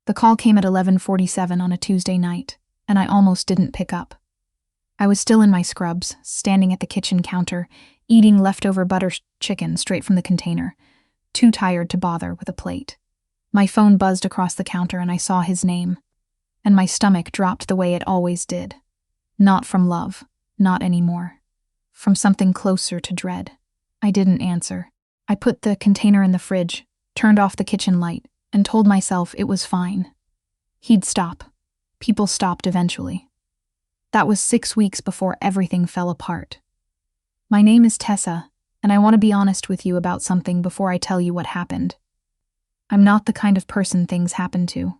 The call came at 11:47 on a Tuesday night, and I almost didn't pick up. I was still in my scrubs, standing at the kitchen counter, eating leftover butter chicken straight from the container, too tired to bother with a plate. My phone buzzed across the counter and I saw his name, and my stomach dropped the way it always did. Not from love, not anymore. From something closer to dread. I didn't answer. I put the container in the fridge, turned off the kitchen light, and told myself it was fine. He'd stop. People stopped eventually. That was 6 weeks before everything fell apart. My name is Tessa, and I want to be honest with you about something before I tell you what happened. I'm not the kind of person things happen to.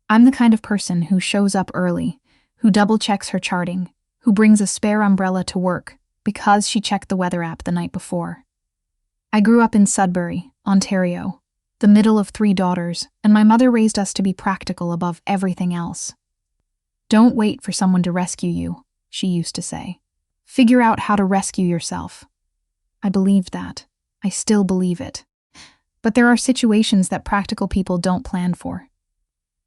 I'm the kind of person who shows up early, who double-checks her charting, who brings a spare umbrella to work because she checked the weather app the night before. I grew up in Sudbury, Ontario, the middle of 3 daughters, and my mother raised us to be practical above everything else. Don't wait for someone to rescue you, she used to say. Figure out how to rescue yourself. I believed that. I still believe it. But there are situations that practical people don't plan for.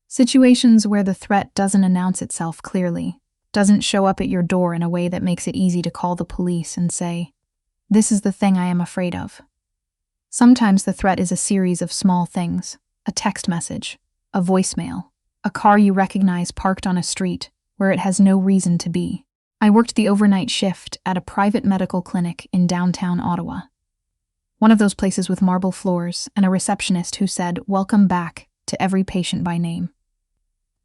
Situations where the threat doesn't announce itself clearly, doesn't show up at your door in a way that makes it easy to call the police and say, "This is the thing I am afraid of." Sometimes the threat is a series of small things, a text message, a voicemail, a car you recognize parked on a street where it has no reason to be. I worked the overnight shift at a private medical clinic in downtown Ottawa. One of those places with marble floors and a receptionist who said, "Welcome back," to every patient by name.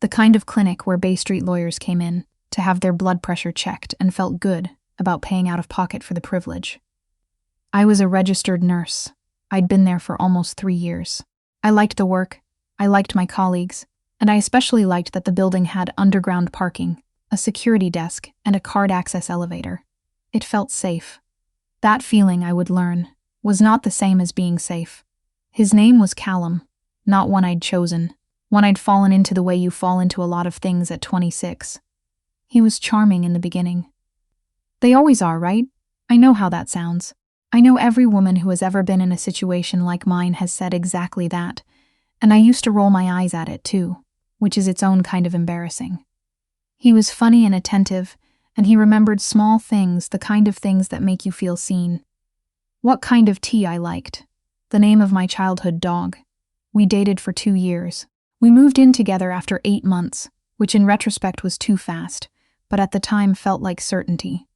The kind of clinic where Bay Street lawyers came in to have their blood pressure checked and felt good about paying out of pocket for the privilege. I was a registered nurse. I'd been there for almost 3 years. I liked the work, I liked my colleagues, and I especially liked that the building had underground parking, a security desk, and a card access elevator. It felt safe. That feeling, I would learn, was not the same as being safe. His name was Callum, not one I'd chosen, one I'd fallen into the way you fall into a lot of things at 26. He was charming in the beginning. They always are, right? I know how that sounds. I know every woman who has ever been in a situation like mine has said exactly that, and I used to roll my eyes at it too, which is its own kind of embarrassing. He was funny and attentive, and he remembered small things, the kind of things that make you feel seen. What kind of tea I liked. The name of my childhood dog. We dated for 2 years. We moved in together after 8 months, which in retrospect was too fast, but at the time felt like certainty.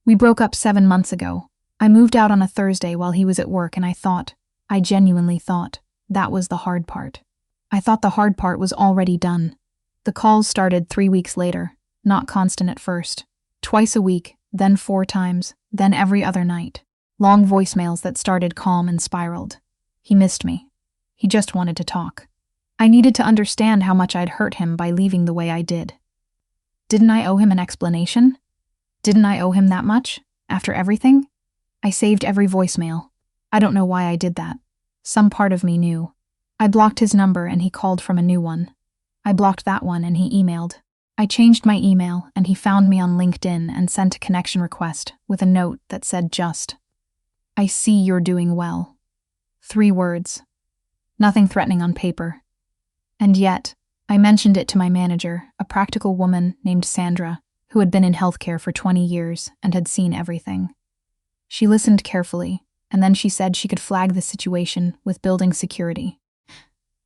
We broke up 7 months ago. I moved out on a Thursday while he was at work, and I genuinely thought, that was the hard part. I thought the hard part was already done. The calls started 3 weeks later, not constant at first. Twice a week, then 4 times, then every other night. Long voicemails that started calm and spiraled. He missed me. He just wanted to talk. I needed to understand how much I'd hurt him by leaving the way I did. Didn't I owe him an explanation? Didn't I owe him that much, after everything? I saved every voicemail. I don't know why I did that. Some part of me knew. I blocked his number and he called from a new one. I blocked that one and he emailed. I changed my email and he found me on LinkedIn and sent a connection request with a note that said just, "I see you're doing well." 3 words. Nothing threatening on paper. And yet, I mentioned it to my manager, a practical woman named Sandra, who had been in healthcare for 20 years and had seen everything. She listened carefully, and then she said she could flag the situation with building security.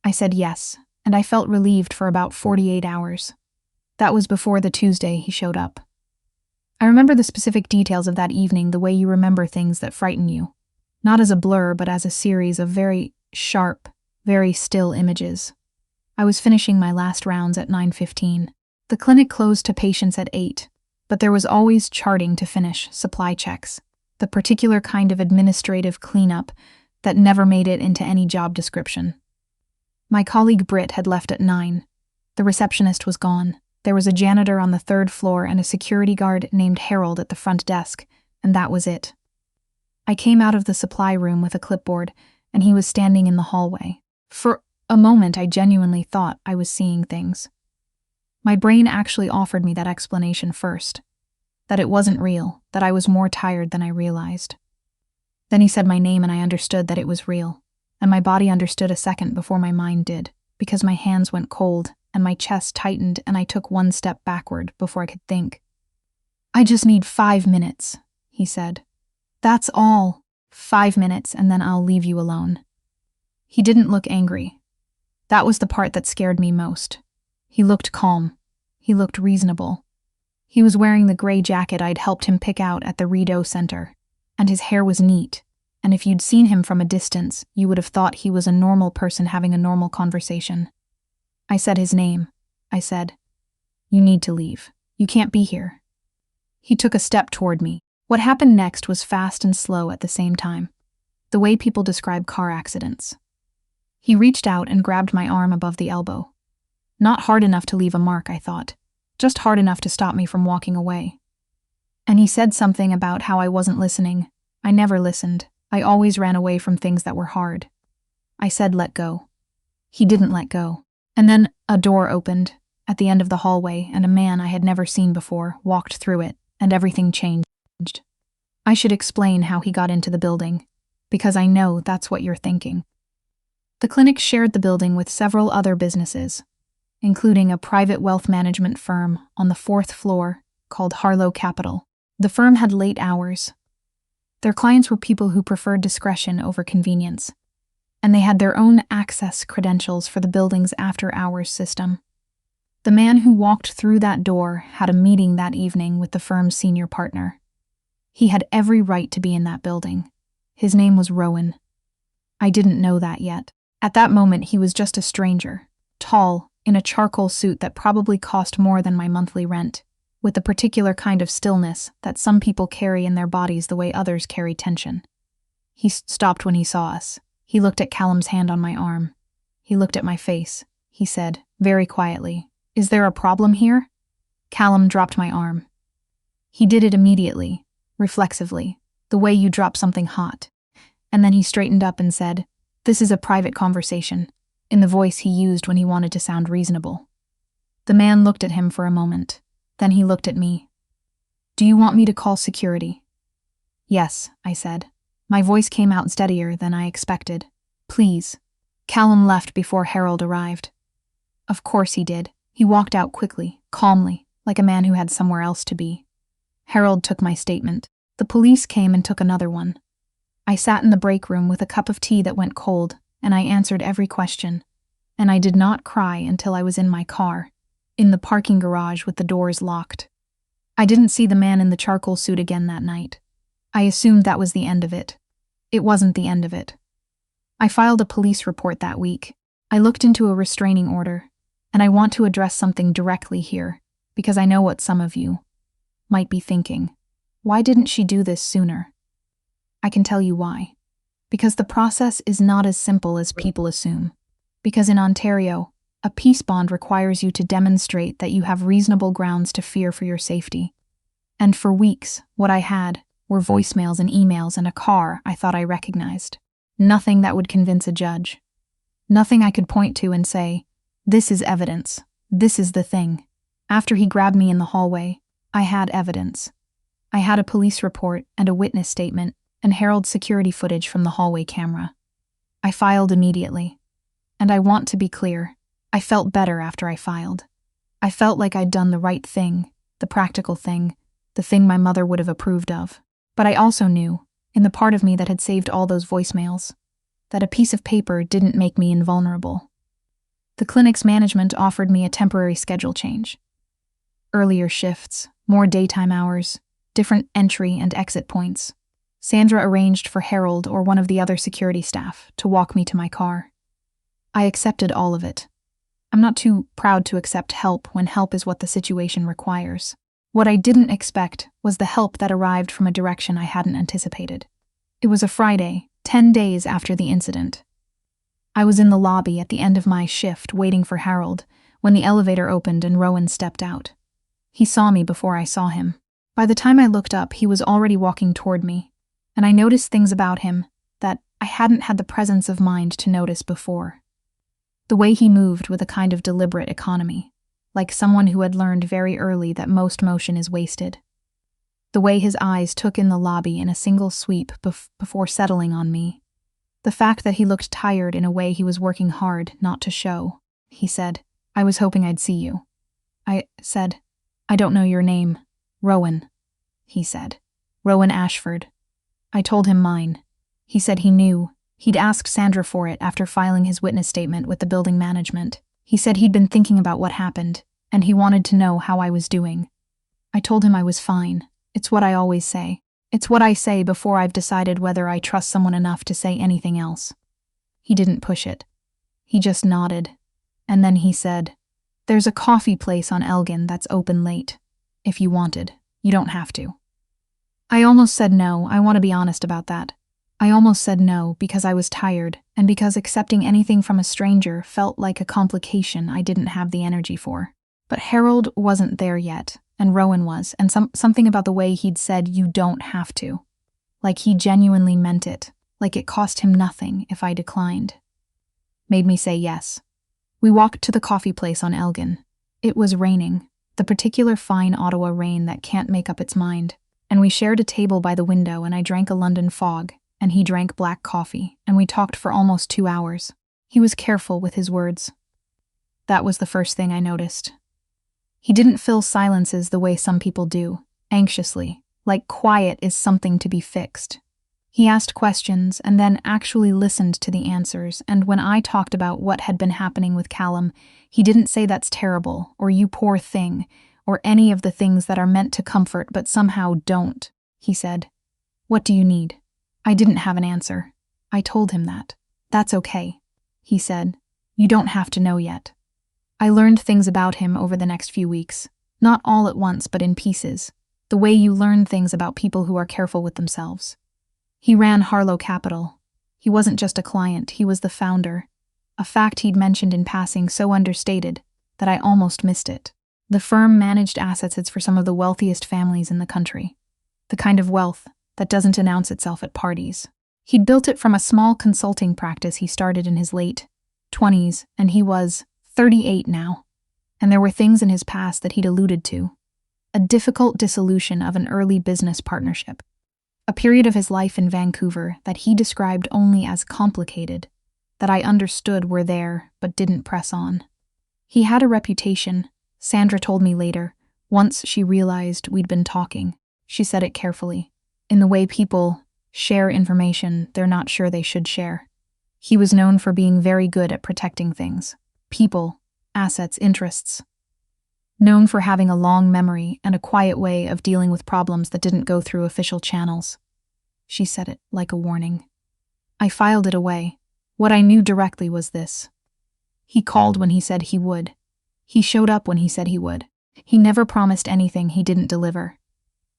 I said yes, and I felt relieved for about 48 hours. That was before the Tuesday he showed up. I remember the specific details of that evening the way you remember things that frighten you. Not as a blur, but as a series of very sharp, very still images. I was finishing my last rounds at 9:15. The clinic closed to patients at 8, but there was always charting to finish, supply checks, the particular kind of administrative cleanup that never made it into any job description. My colleague Britt had left at 9. The receptionist was gone. There was a janitor on the 3rd floor and a security guard named Harold at the front desk, and that was it. I came out of the supply room with a clipboard, and he was standing in the hallway. For a moment, I genuinely thought I was seeing things. My brain actually offered me that explanation first, that it wasn't real, that I was more tired than I realized. Then he said my name and I understood that it was real, and my body understood a second before my mind did, because my hands went cold and my chest tightened and I took one step backward before I could think. "I just need 5 minutes," he said. "That's all. 5 minutes and then I'll leave you alone." He didn't look angry. That was the part that scared me most. He looked calm. He looked reasonable. He was wearing the gray jacket I'd helped him pick out at the Rideau Center, and his hair was neat, and if you'd seen him from a distance, you would have thought he was a normal person having a normal conversation. I said his name. I said, "You need to leave. You can't be here." He took a step toward me. What happened next was fast and slow at the same time, the way people describe car accidents. He reached out and grabbed my arm above the elbow. Not hard enough to leave a mark, I thought, just hard enough to stop me from walking away. And he said something about how I wasn't listening. I never listened. I always ran away from things that were hard. I said let go. He didn't let go. And then a door opened at the end of the hallway, and a man I had never seen before walked through it, and everything changed. I should explain how he got into the building, because I know that's what you're thinking. The clinic shared the building with several other businesses, including a private wealth management firm on the 4th floor called Harlow Capital. The firm had late hours. Their clients were people who preferred discretion over convenience, and they had their own access credentials for the building's after-hours system. The man who walked through that door had a meeting that evening with the firm's senior partner. He had every right to be in that building. His name was Rowan. I didn't know that yet. At that moment, he was just a stranger, tall, in a charcoal suit that probably cost more than my monthly rent, with the particular kind of stillness that some people carry in their bodies the way others carry tension. He stopped when he saw us. He looked at Callum's hand on my arm. He looked at my face. He said, very quietly, "Is there a problem here?" Callum dropped my arm. He did it immediately, reflexively, the way you drop something hot. And then he straightened up and said, "This is a private conversation," in the voice he used when he wanted to sound reasonable. The man looked at him for a moment. Then he looked at me. "Do you want me to call security?" "Yes," I said. My voice came out steadier than I expected. "Please." Callum left before Harold arrived. Of course he did. He walked out quickly, calmly, like a man who had somewhere else to be. Harold took my statement. The police came and took another one. I sat in the break room with a cup of tea that went cold, and I answered every question. And I did not cry until I was in my car, in the parking garage with the doors locked. I didn't see the man in the charcoal suit again that night. I assumed that was the end of it. It wasn't the end of it. I filed a police report that week. I looked into a restraining order, and I want to address something directly here, because I know what some of you might be thinking. Why didn't she do this sooner? I can tell you why. Because the process is not as simple as people assume. Because in Ontario, a peace bond requires you to demonstrate that you have reasonable grounds to fear for your safety. And for weeks, what I had were voicemails and emails and a car I thought I recognized. Nothing that would convince a judge. Nothing I could point to and say, "This is evidence. This is the thing." After he grabbed me in the hallway, I had evidence. I had a police report and a witness statement and Harold's security footage from the hallway camera. I filed immediately. And I want to be clear, I felt better after I filed. I felt like I'd done the right thing, the practical thing, the thing my mother would have approved of. But I also knew, in the part of me that had saved all those voicemails, that a piece of paper didn't make me invulnerable. The clinic's management offered me a temporary schedule change. Earlier shifts, more daytime hours, different entry and exit points. Sandra arranged for Harold or one of the other security staff to walk me to my car. I accepted all of it. I'm not too proud to accept help when help is what the situation requires. What I didn't expect was the help that arrived from a direction I hadn't anticipated. It was a Friday, 10 days after the incident. I was in the lobby at the end of my shift waiting for Harold when the elevator opened and Rowan stepped out. He saw me before I saw him. By the time I looked up, he was already walking toward me, and I noticed things about him that I hadn't had the presence of mind to notice before. The way he moved with a kind of deliberate economy, like someone who had learned very early that most motion is wasted. The way his eyes took in the lobby in a single sweep before settling on me. The fact that he looked tired in a way he was working hard not to show. he said. "I was hoping I'd see you." I said, "I don't know your name." "Rowan," he said. "Rowan Ashford." I told him mine. He said he knew. He'd asked Sandra for it after filing his witness statement with the building management. He said he'd been thinking about what happened, and he wanted to know how I was doing. I told him I was fine. It's what I always say. It's what I say before I've decided whether I trust someone enough to say anything else. He didn't push it. He just nodded. And then he said, "There's a coffee place on Elgin that's open late. If you wanted, you don't have to." I almost said no. I want to be honest about that. I almost said no because I was tired and because accepting anything from a stranger felt like a complication I didn't have the energy for. But Harold wasn't there yet, and Rowan was, and something about the way he'd said "you don't have to." Like he genuinely meant it, like it cost him nothing if I declined. Made me say yes. We walked to the coffee place on Elgin. It was raining, the particular fine Ottawa rain that can't make up its mind, and we shared a table by the window and I drank a London fog, and he drank black coffee, and we talked for almost 2 hours. He was careful with his words. That was the first thing I noticed. He didn't fill silences the way some people do, anxiously, like quiet is something to be fixed. He asked questions and then actually listened to the answers, and when I talked about what had been happening with Callum, he didn't say "that's terrible" or "you poor thing" or any of the things that are meant to comfort but somehow don't. He said, "What do you need?" I didn't have an answer. I told him that. "That's okay," he said. "You don't have to know yet." I learned things about him over the next few weeks, not all at once but in pieces, the way you learn things about people who are careful with themselves. He ran Harlow Capital. He wasn't just a client, he was the founder, a fact he'd mentioned in passing so understated that I almost missed it. The firm managed assets for some of the wealthiest families in the country, the kind of wealth that doesn't announce itself at parties. He'd built it from a small consulting practice he started in his late 20s, and he was 38 now, and there were things in his past that he'd alluded to. A difficult dissolution of an early business partnership. A period of his life in Vancouver that he described only as complicated, that I understood were there but didn't press on. He had a reputation, Sandra told me later, once she realized we'd been talking. She said it carefully, in the way people share information they're not sure they should share. He was known for being very good at protecting things. People, assets, interests. Known for having a long memory and a quiet way of dealing with problems that didn't go through official channels. She said it like a warning. I filed it away. What I knew directly was this. He called when he said he would. He showed up when he said he would. He never promised anything he didn't deliver.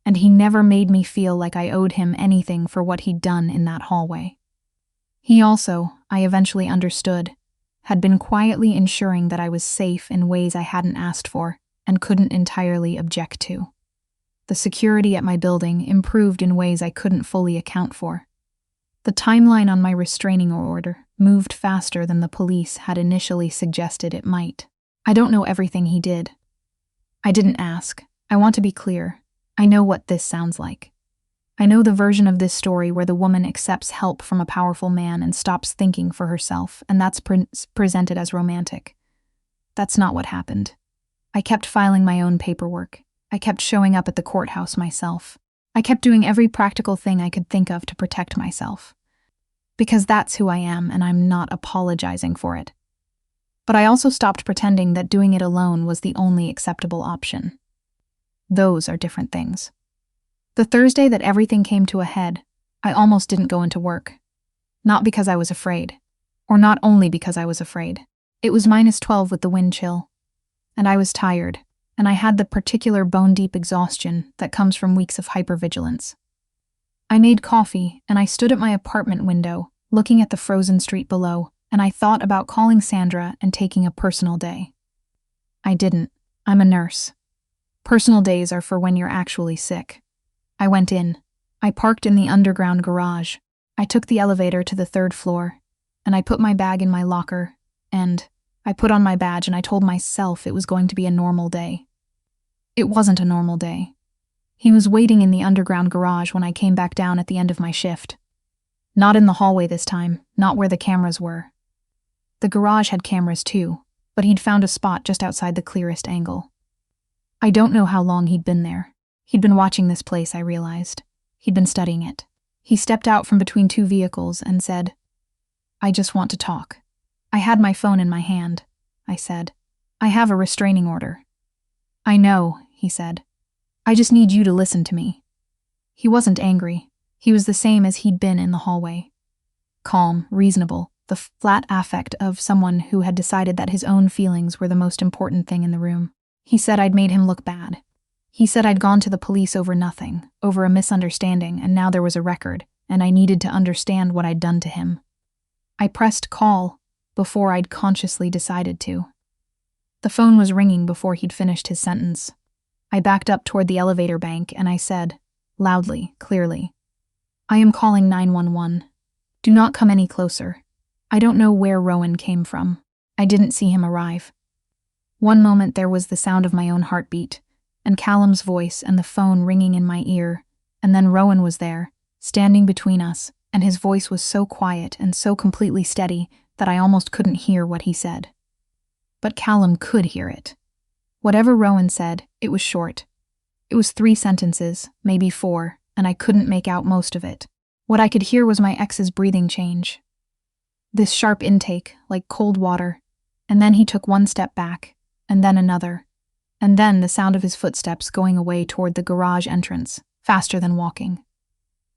And he never made me feel like I owed him anything for what he'd done in that hallway. He also, I eventually understood, had been quietly ensuring that I was safe in ways I hadn't asked for and couldn't entirely object to. The security at my building improved in ways I couldn't fully account for. The timeline on my restraining order moved faster than the police had initially suggested it might. I don't know everything he did. I didn't ask. I want to be clear. I know what this sounds like. I know the version of this story where the woman accepts help from a powerful man and stops thinking for herself, and that's presented as romantic. That's not what happened. I kept filing my own paperwork. I kept showing up at the courthouse myself. I kept doing every practical thing I could think of to protect myself. Because that's who I am, and I'm not apologizing for it. But I also stopped pretending that doing it alone was the only acceptable option. Those are different things. The Thursday that everything came to a head, I almost didn't go into work. Not because I was afraid. Or not only because I was afraid. It was -12 with the wind chill. And I was tired, and I had the particular bone-deep exhaustion that comes from weeks of hypervigilance. I made coffee, and I stood at my apartment window, looking at the frozen street below, and I thought about calling Sandra and taking a personal day. I didn't. I'm a nurse. Personal days are for when you're actually sick. I went in. I parked in the underground garage. I took the elevator to the 3rd floor, and I put my bag in my locker, and I put on my badge and I told myself it was going to be a normal day. It wasn't a normal day. He was waiting in the underground garage when I came back down at the end of my shift. Not in the hallway this time, not where the cameras were. The garage had cameras too, but he'd found a spot just outside the clearest angle. I don't know how long he'd been there. He'd been watching this place, I realized. He'd been studying it. He stepped out from between two vehicles and said, "I just want to talk." I had my phone in my hand. I said, "I have a restraining order." "I know," he said. "I just need you to listen to me." He wasn't angry. He was the same as he'd been in the hallway. Calm, reasonable, the flat affect of someone who had decided that his own feelings were the most important thing in the room. He said I'd made him look bad. He said I'd gone to the police over nothing, over a misunderstanding, and now there was a record, and I needed to understand what I'd done to him. I pressed call before I'd consciously decided to. The phone was ringing before he'd finished his sentence. I backed up toward the elevator bank and I said, loudly, clearly, "I am calling 911. Do not come any closer. I don't know where Rowan came from. I didn't see him arrive." One moment there was the sound of my own heartbeat, and Callum's voice and the phone ringing in my ear, and then Rowan was there, standing between us, and his voice was so quiet and so completely steady that I almost couldn't hear what he said. But Callum could hear it. Whatever Rowan said, it was short. It was 3 sentences, maybe 4, and I couldn't make out most of it. What I could hear was my ex's breathing change. This sharp intake, like cold water, and then he took 1 step back, and then another, and then the sound of his footsteps going away toward the garage entrance, faster than walking.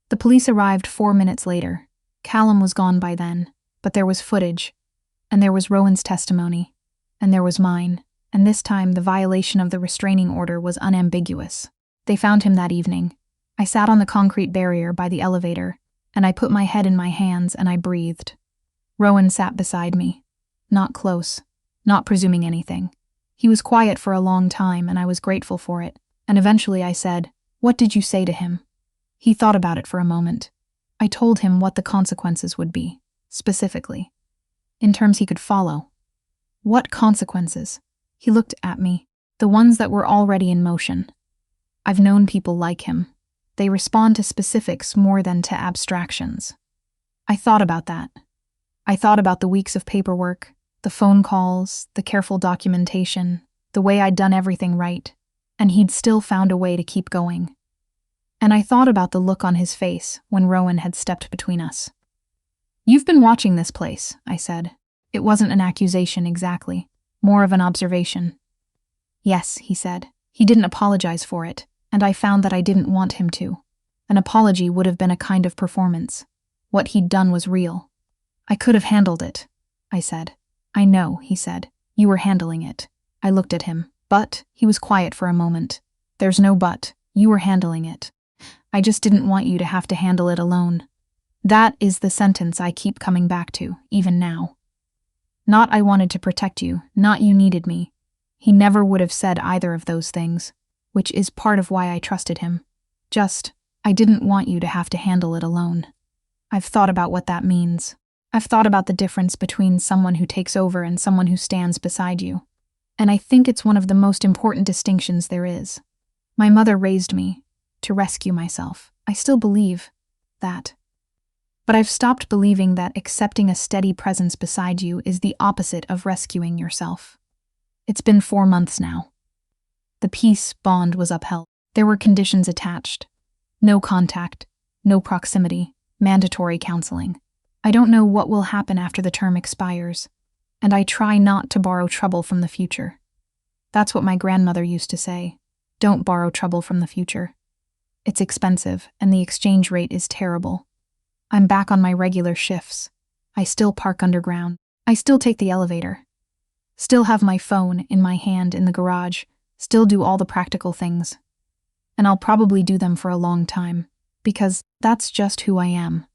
The police arrived 4 minutes later. Callum was gone by then, but there was footage, and there was Rowan's testimony, and there was mine, and this time the violation of the restraining order was unambiguous. They found him that evening. I sat on the concrete barrier by the elevator, and I put my head in my hands and I breathed. Rowan sat beside me, not close, not presuming anything. He was quiet for a long time, and I was grateful for it, and eventually I said, "What did you say to him?" He thought about it for a moment. I told him what the consequences would be, specifically, in terms he could follow. "What consequences?" He looked at me. "The ones that were already in motion. I've known people like him. They respond to specifics more than to abstractions." I thought about that. I thought about the weeks of paperwork, the phone calls, the careful documentation, the way I'd done everything right, and he'd still found a way to keep going. And I thought about the look on his face when Rowan had stepped between us. "You've been watching this place," I said. It wasn't an accusation exactly, more of an observation. "Yes," he said. He didn't apologize for it, and I found that I didn't want him to. An apology would have been a kind of performance. What he'd done was real. "I could have handled it," I said. "I know," he said. "You were handling it." I looked at him. "But," he was quiet for a moment. "There's no but. You were handling it. I just didn't want you to have to handle it alone." That is the sentence I keep coming back to, even now. Not "I wanted to protect you," not "you needed me." He never would have said either of those things, which is part of why I trusted him. Just, "I didn't want you to have to handle it alone." I've thought about what that means. I've thought about the difference between someone who takes over and someone who stands beside you. And I think it's one of the most important distinctions there is. My mother raised me to rescue myself. I still believe that. But I've stopped believing that accepting a steady presence beside you is the opposite of rescuing yourself. It's been 4 months now. The peace bond was upheld. There were conditions attached. No contact, no proximity, mandatory counseling. I don't know what will happen after the term expires, and I try not to borrow trouble from the future. That's what my grandmother used to say. Don't borrow trouble from the future. It's expensive, and the exchange rate is terrible. I'm back on my regular shifts. I still park underground. I still take the elevator. Still have my phone in my hand in the garage. Still do all the practical things. And I'll probably do them for a long time, because that's just who I am.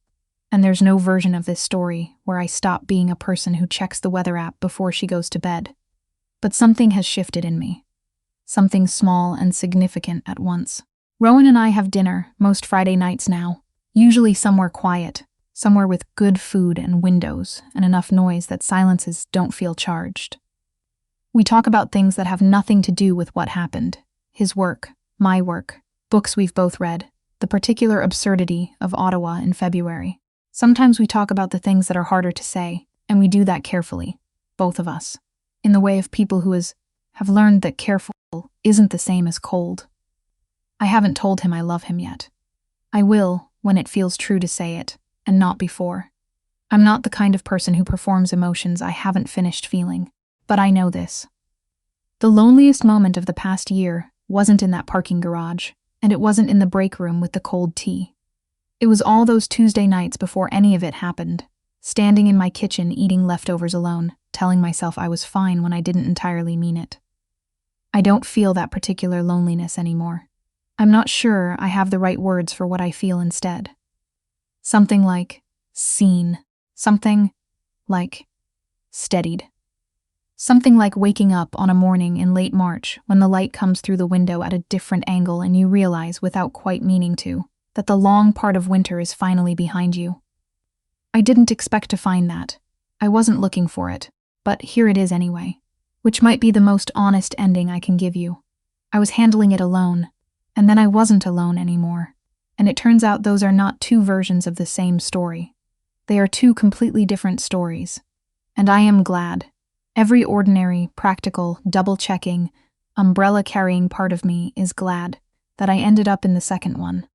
And there's no version of this story where I stop being a person who checks the weather app before she goes to bed. But something has shifted in me. Something small and significant at once. Rowan and I have dinner most Friday nights now, usually somewhere quiet, somewhere with good food and windows and enough noise that silences don't feel charged. We talk about things that have nothing to do with what happened. His work, my work, books we've both read, the particular absurdity of Ottawa in February. Sometimes we talk about the things that are harder to say, and we do that carefully, both of us. in the way of people who have learned that careful isn't the same as cold. I haven't told him I love him yet. I will when it feels true to say it, and not before. I'm not the kind of person who performs emotions I haven't finished feeling, but I know this. The loneliest moment of the past year wasn't in that parking garage, and it wasn't in the break room with the cold tea. It was all those Tuesday nights before any of it happened, standing in my kitchen eating leftovers alone, telling myself I was fine when I didn't entirely mean it. I don't feel that particular loneliness anymore. I'm not sure I have the right words for what I feel instead. Something like seen. Something like steadied. Something like waking up on a morning in late March when the light comes through the window at a different angle and you realize, without quite meaning to, that the long part of winter is finally behind you. I didn't expect to find that. I wasn't looking for it, but here it is anyway, which might be the most honest ending I can give you. I was handling it alone, and then I wasn't alone anymore, and it turns out those are not two versions of the same story. They are two completely different stories, and I am glad. Every ordinary, practical, double-checking, umbrella-carrying part of me is glad that I ended up in the second one.